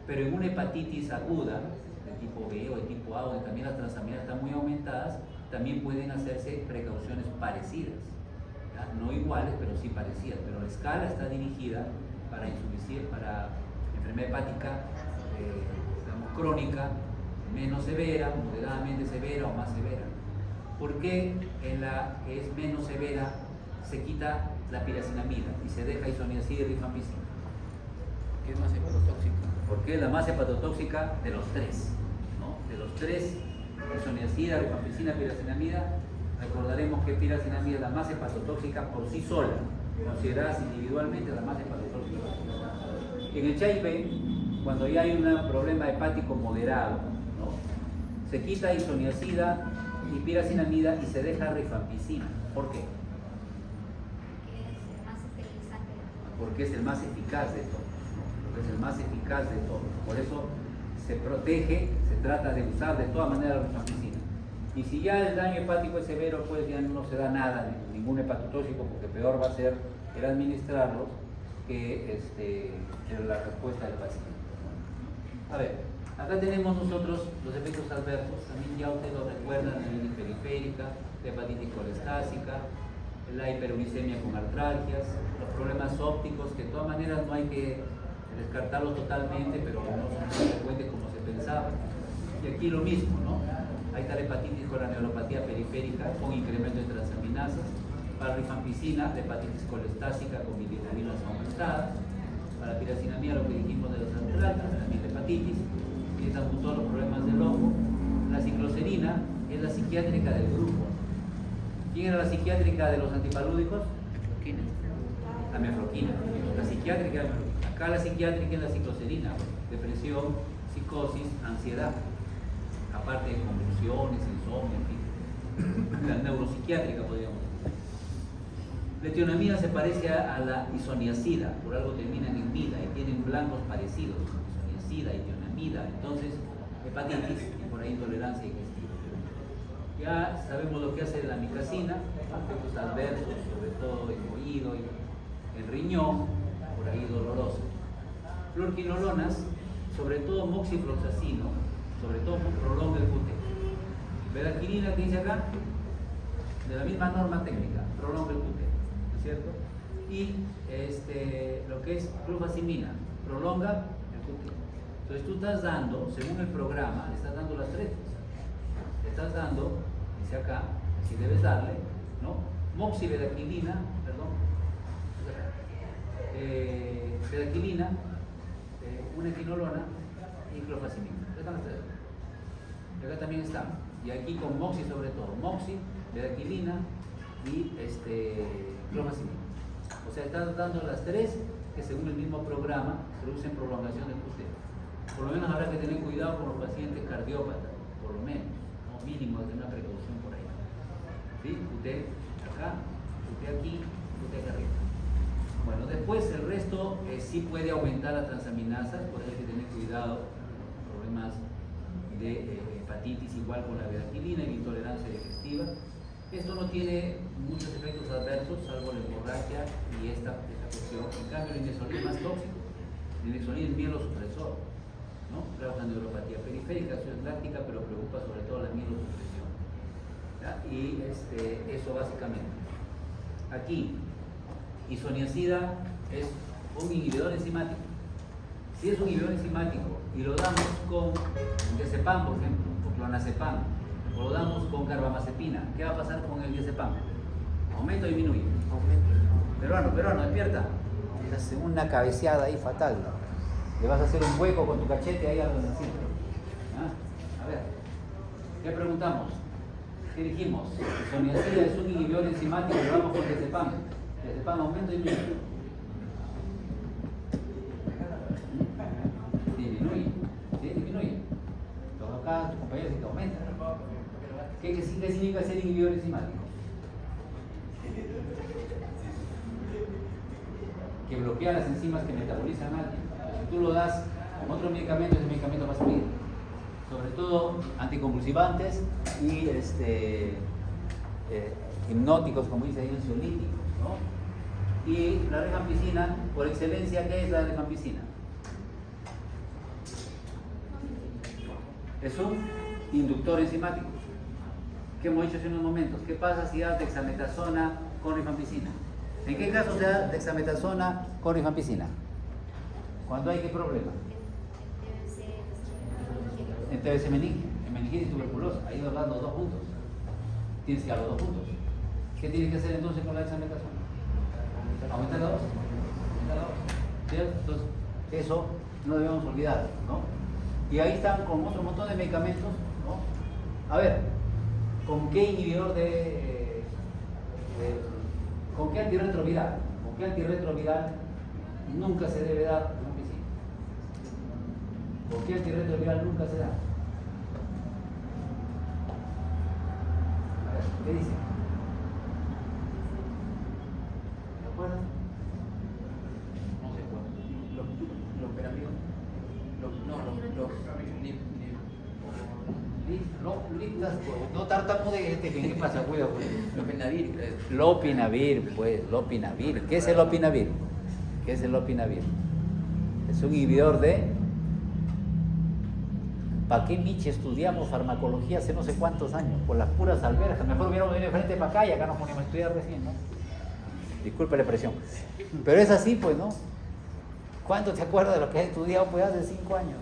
Pero en una hepatitis aguda, de tipo B o de tipo A, donde también las transaminas están muy aumentadas, también pueden hacerse precauciones parecidas, ¿ya? No iguales, pero sí parecidas. Pero la escala está dirigida para enfermedad hepática digamos, crónica, menos severa, moderadamente severa o más severa. ¿Por qué en la que es menos severa se quita la piracinamida y se deja isoniazida y rifampicina? ¿Qué es más hepatotóxica? Porque es la más hepatotóxica de los tres, ¿no? De los tres, isoniazida, rifampicina, piracinamida, recordaremos que piracinamida es la más hepatotóxica por sí sola, consideradas individualmente la más hepatotóxica. En el HIV, cuando ya hay un problema hepático moderado, ¿no? Se quita isoniazida y piracinamida y se deja rifampicina. ¿Por qué? Porque es el más eficaz de todos, ¿no? Porque es el más eficaz de todos. Por eso se protege, se trata de usar de todas maneras la rifampicina. Y si ya el daño hepático es severo, pues ya no se da nada, ningún hepatotóxico, porque peor va a ser el administrarlos que la respuesta del paciente. A ver, acá tenemos nosotros los efectos adversos, también ya ustedes lo recuerdan, la hepatitis periférica, la hepatitis colestásica, la hiperuricemia con artralgias, los problemas ópticos, que de todas maneras no hay que descartarlos totalmente, pero no son tan frecuentes como se pensaba. Y aquí lo mismo, ¿no? Ahí está la hepatitis con la neuropatía periférica con incremento de transaminasas, para rifampicina, la hepatitis colestásica con bilirrubinas aumentadas, para la piracinamida, lo que dijimos de las artralgias, también la hepatitis, y están todos los problemas del ojo. La cicloserina es la psiquiátrica del grupo. ¿Quién era la psiquiátrica de los antipalúdicos? La mefloquina. La psiquiátrica, acá la psiquiátrica es la cicloserina, depresión, psicosis, ansiedad, aparte de convulsiones, insomnio, en fin. La neuropsiquiátrica podríamos decir. La tionamida se parece a la isoniazida, por algo terminan en mida y tienen blancos parecidos, isoniazida y tionamida. Entonces, hepatitis y por ahí intolerancia digestiva. Ya sabemos lo que hace la amicacina, efectos adversos, sobre todo el oído y el riñón, por ahí doloroso. Fluorquinolonas, sobre todo moxifloxacino, sobre todo prolonga el QT. Bedaquilina, que dice acá, de la misma norma técnica, prolonga el QT, ¿no es cierto? Y lo que es flufacimina, prolonga el QT. Entonces tú estás dando, según el programa, le estás dando las tres. Le estás dando, dice acá, si debes darle, ¿no? Moxibedaquilina, perdón, bedaquilina, una quinolona y clofazimina. Están las tres. Y acá también están. Y aquí con moxi sobre todo. Moxi, bedaquilina y clofazimina. O sea, estás dando las tres que según el mismo programa producen prolongación del QT. Por lo menos habrá que tener cuidado con los pacientes cardiópatas, por lo menos, ¿no? Mínimo de una precaución por ahí. ¿Sí? QT acá, QT aquí, QT acá arriba. Bueno, después el resto sí puede aumentar las transaminasas, por eso hay que tener cuidado, problemas de hepatitis igual con la betaquilina y intolerancia digestiva. Esto no tiene muchos efectos adversos, salvo la hemorragia y esta cuestión. En cambio, el inexolín es más tóxico. El inexolín es mielosupresor, ¿no? Causa neuropatía periférica, acción láctica, pero preocupa sobre todo la mielosupresión. ¿Ya? Y eso básicamente. Aquí, isoniazida es un inhibidor enzimático. Si es un inhibidor enzimático y lo damos con diazepam, por ejemplo, o clonazepam, o lo damos con carbamazepina, ¿qué va a pasar con el diazepam? ¿Aumenta o disminuye? Aumenta. Peruano, despierta. Le hace una cabeceada ahí fatal. Le vas a hacer un hueco con tu cachete ahí a donde siempre. ¿Ah? A ver, ¿qué preguntamos? ¿Qué dijimos? Isoniazida es un inhibidor enzimático y lo damos con diazepam. Diazepam aumenta o disminuye. Disminuye. Los acá tus compañeros dicen que aumenta. ¿Qué significa ser inhibidor enzimático? Que bloquea las enzimas que metabolizan algo. Si tú lo das con otro medicamento, ese medicamento va a salir. Sobre todo anticonvulsivantes y hipnóticos, como dice ahí, ansiolíticos, ¿no? Y la rifampicina, por excelencia, ¿qué es la rifampicina? Es un inductor enzimático. ¿Qué hemos dicho hace unos momentos? ¿Qué pasa si das dexametasona con rifampicina? ¿En qué caso se da dexametasona con rifampicina? ¿Cuándo hay qué problema? En TBC meningia, en meningitis tuberculosa. Ahí nos dan los dos puntos. Tienes que dar los dos puntos. ¿Qué tienes que hacer entonces con la dexametasona? Aumentar la dosis. ¿Cierto? Entonces, eso no debemos olvidar, ¿no? Y ahí están con otro montón de medicamentos, ¿no? A ver, ¿con qué inhibidor con qué antirretroviral? ¿Con qué antirretroviral nunca se debe dar rifampicina? ¿Con qué antirretroviral nunca se da? A ver, ¿qué dice? ¿Se acuerdan? No sé cuál. Los peramigos. No tartamudees, ¿qué pasa? Cuidado. Lopinavir, creo. Lopinavir, pues, lopinavir. ¿Qué es el lopinavir? ¿Qué es el lopinavir? Es un inhibidor de... ¿Para qué Michi estudiamos farmacología hace no sé cuántos años? Por las puras alberjas. Mejor hubiéramos venido de frente para acá y acá nos ponemos a estudiar recién, ¿no? Disculpe la expresión. Pero es así, pues, ¿no? ¿Cuánto te acuerdas de lo que has estudiado pues hace 5 años?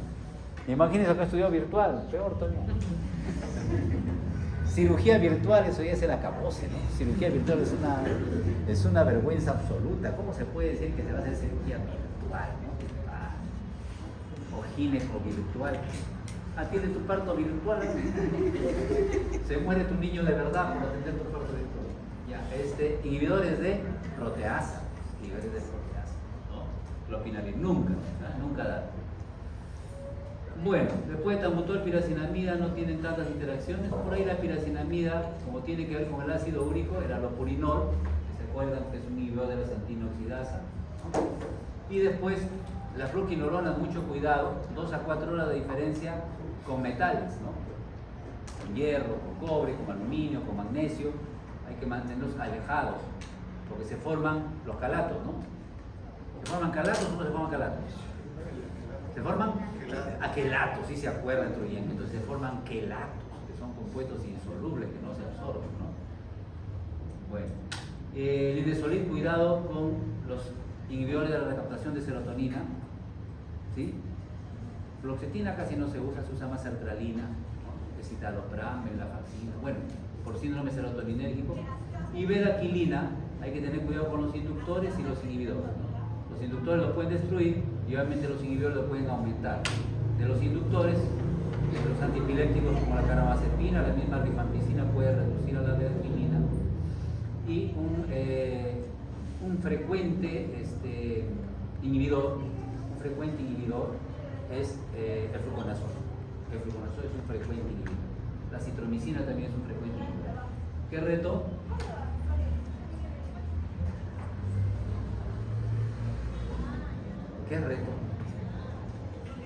Imagínense lo que has estudiado virtual, peor todavía. Cirugía virtual, eso ya es el acabose, ¿no? Cirugía virtual es una vergüenza absoluta. ¿Cómo se puede decir que se va a hacer cirugía virtual, ¿no? O gineco virtual. Atiende tu parto virtual, ¿no? Se muere tu niño de verdad por atender tu parto virtual. Ya, inhibidores de proteasa, inhibidores de proteasa, ¿no? Lopinavir, nunca da. Bueno, después de tambutol, piracinamida no tienen tantas interacciones. Por ahí la piracinamida, como tiene que ver con el ácido úrico, el alopurinol, que se acuerdan que es un inhibidor de la santinoxidasa, ¿no? Y después la fluquinolona, mucho cuidado, 2 a 4 horas de diferencia con metales, ¿no? Con hierro, con cobre, con aluminio, con magnesio, hay que mantenerlos alejados, porque se forman los calatos, ¿no? ¿Se forman calatos o no se forman calatos? Se forman aquelatos, sí se acuerdan, Trujillo. Entonces se forman quelatos, que son compuestos insolubles que no se absorben, ¿no? Bueno, linezolid, cuidado con los inhibidores de la recaptación de serotonina, ¿sí? Fluoxetina casi no se usa más sertralina, ¿no? Escitalopram, venlafaxina, bueno, por síndrome serotoninérgico. Y betaquilina, hay que tener cuidado con los inductores y los inhibidores, ¿no? Los inductores los pueden destruir y obviamente los inhibidores los pueden aumentar. De los inductores, de los antipilépticos como la carbamazepina, la misma rifampicina puede reducir a la betaquilina. Y un frecuente inhibidor, es el fluconazol. El fluconazol es un frecuente inhibidor. La citromicina también es un frecuente inhibidor. ¿Qué reto? ¿Qué reto?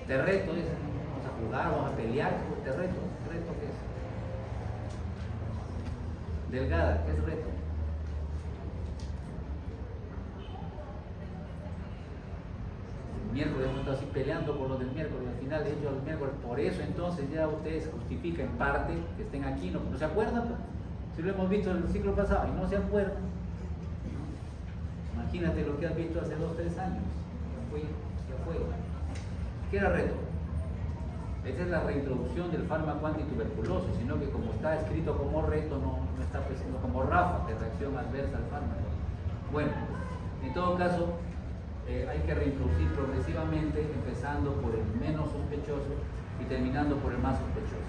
Te reto, dice, vamos a jugar, vamos a pelear, te reto. ¿Reto qué es? Delgada, ¿qué es reto? El miércoles hemos estado así peleando por lo del miércoles, al final ellos el miércoles, por eso entonces ya ustedes justifican en parte que estén aquí, no se acuerdan, pues, si lo hemos visto en el ciclo pasado y no se acuerdan. Imagínate lo que has visto hace 2 o 3 años. Ya fue. ¿Qué era reto? Esta es la reintroducción del fármaco antituberculoso, sino que como está escrito como reto, no está presente como RAFA, de reacción adversa al fármaco. Bueno, en todo caso, hay que reintroducir progresivamente, empezando por el menos sospechoso y terminando por el más sospechoso.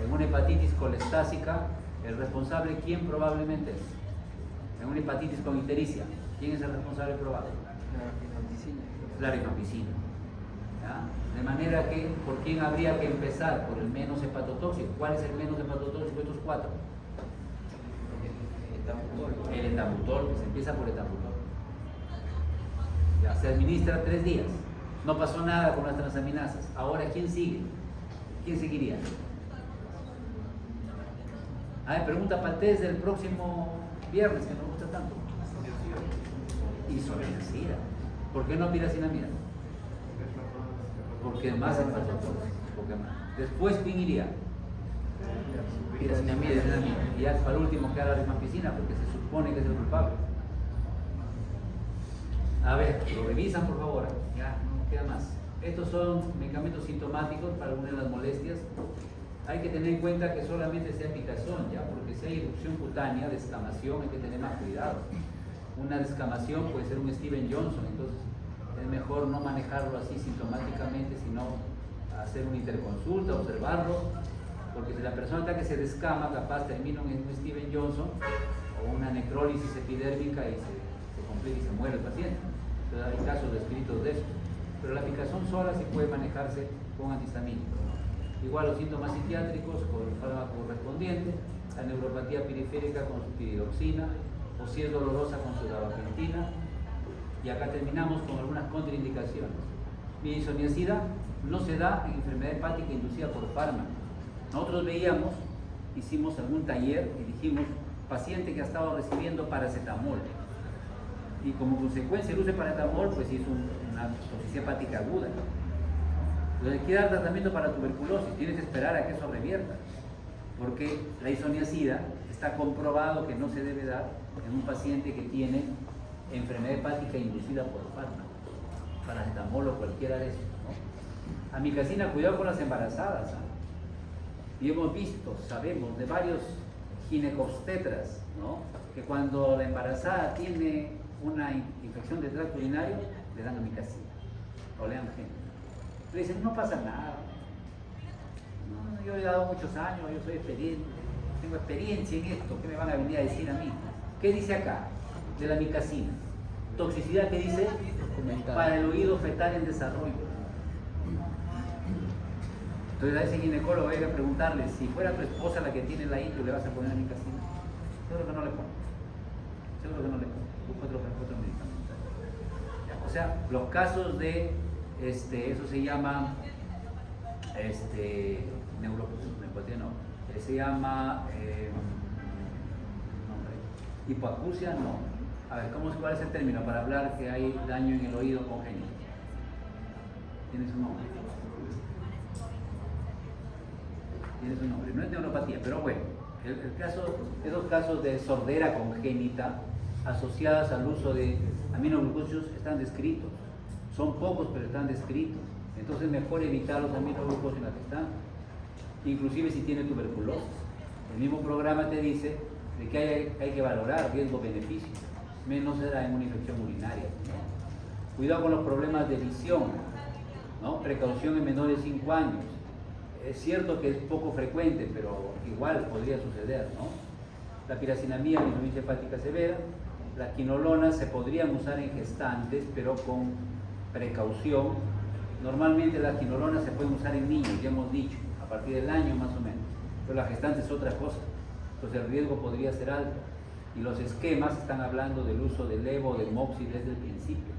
En una hepatitis colestásica, el responsable, ¿quién probablemente es? En una hepatitis con ictericia, ¿quién es el responsable probable? La rifampicina. ¿Ya? De manera que, ¿por quién habría que empezar? Por el menos hepatotóxico. ¿Cuál es el menos hepatotóxico de estos 4? El etambutol, se empieza por etambutol. Ya, se administra 3 días. No pasó nada con las transaminasas. Ahora, ¿quién sigue? ¿Quién seguiría? A ver, pregunta para el test del próximo viernes, que nos gusta tanto. Isoniazida. ¿Por qué no piracinamida? Porque más hepatotóxico. Después, ¿quién iría? Piracinamida. Y ya para último queda la rifampicina, porque se supone que es el culpable. A ver, lo revisan por favor. Ya, no queda más. Estos son medicamentos sintomáticos para algunas de las molestias. Hay que tener en cuenta que solamente sea picazón, ya, porque si hay erupción cutánea, descamación, hay que tener más cuidado. Una descamación puede ser un Steven Johnson, entonces es mejor no manejarlo así sintomáticamente, sino hacer una interconsulta, observarlo, porque si la persona está que se descama, capaz termina en un Steven Johnson o una necrólisis epidérmica y se complica y se muere el paciente. Entonces hay casos descritos de eso. Pero la picazón sola sí puede manejarse con antihistamínicos. Igual los síntomas psiquiátricos con el fármaco correspondiente, la neuropatía periférica con su piridoxina, o si es dolorosa con su gabapentina. Y acá terminamos con algunas contraindicaciones. Mi isoniazida no se da en enfermedad hepática inducida por fármaco. Nosotros veíamos, hicimos algún taller y dijimos, paciente que ha estado recibiendo paracetamol y como consecuencia el uso de paracetamol pues hizo una toxicidad hepática aguda. Entonces hay que dar tratamiento para tuberculosis, tienes que esperar a que eso revierta, porque la isoniazida está comprobado que no se debe dar en un paciente que tiene enfermedad hepática inducida por fármaco, paracetamol o cualquiera de esos, ¿no? Amicacina, cuidado con las embarazadas, ¿no? Y hemos visto, sabemos de varios ginecobstetras, ¿no?, que cuando la embarazada tiene una infección del tracto urinario, le dan amicacina o le dan gen. Le dicen, no pasa nada. No, yo he dado muchos años, yo soy experiente, tengo experiencia en esto, ¿qué me van a venir a decir a mí? ¿Qué dice acá de la amicacina? Toxicidad, ¿qué dice? Para el oído fetal en desarrollo. Entonces a ese ginecólogo hay que preguntarle, si fuera tu esposa la que tiene la intro, ¿le vas a poner amicacina? Seguro que no le pongo. Seguro que no le pongo. Busco otro medicamento. O sea, los casos de, eso se llama, neuropatía no, se llama, hipoacusia no. A ver, ¿cuál es el término para hablar que hay daño en el oído congénito? ¿Tiene su nombre? Tiene su nombre, no es neuropatía, pero bueno, esos casos de sordera congénita asociadas al uso de aminoglucósidos están descritos. Son pocos, pero están descritos. Entonces mejor evitar los aminoglucósidos en la que están, inclusive si tiene tuberculosis. El mismo programa te dice de que hay que valorar riesgo-beneficio, menos será en una infección urinaria, ¿no? Cuidado con los problemas de visión, ¿no? Precaución en menores de 5 años. Es cierto que es poco frecuente, pero igual podría suceder, ¿no? La piracinamida en insuficiencia hepática severa, Las quinolonas se podrían usar en gestantes, pero con precaución. Normalmente las quinolonas se pueden usar en niños, ya hemos dicho, a partir del año más o menos. Pero la gestante es otra cosa, entonces el riesgo podría ser alto. Y los esquemas están hablando del uso del Evo o del Moxi desde el principio.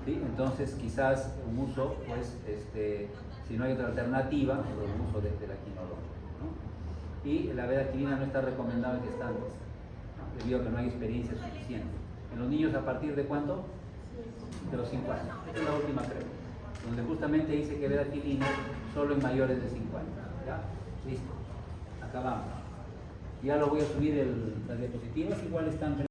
¿Sí? Entonces quizás un uso, pues, si no hay otra alternativa, el uso de la quinolona, ¿no? Y la bedaquilina no está recomendada en gestantes, ¿no? Debido a que no hay experiencia suficiente. En los niños, ¿a partir de cuánto? De los 5 años. Esta es la última pregunta, donde justamente dice que bedaquilina solo en mayores de 5 años. ¿Ya? Listo. Acabamos. Ya lo voy a subir las diapositivas, igual están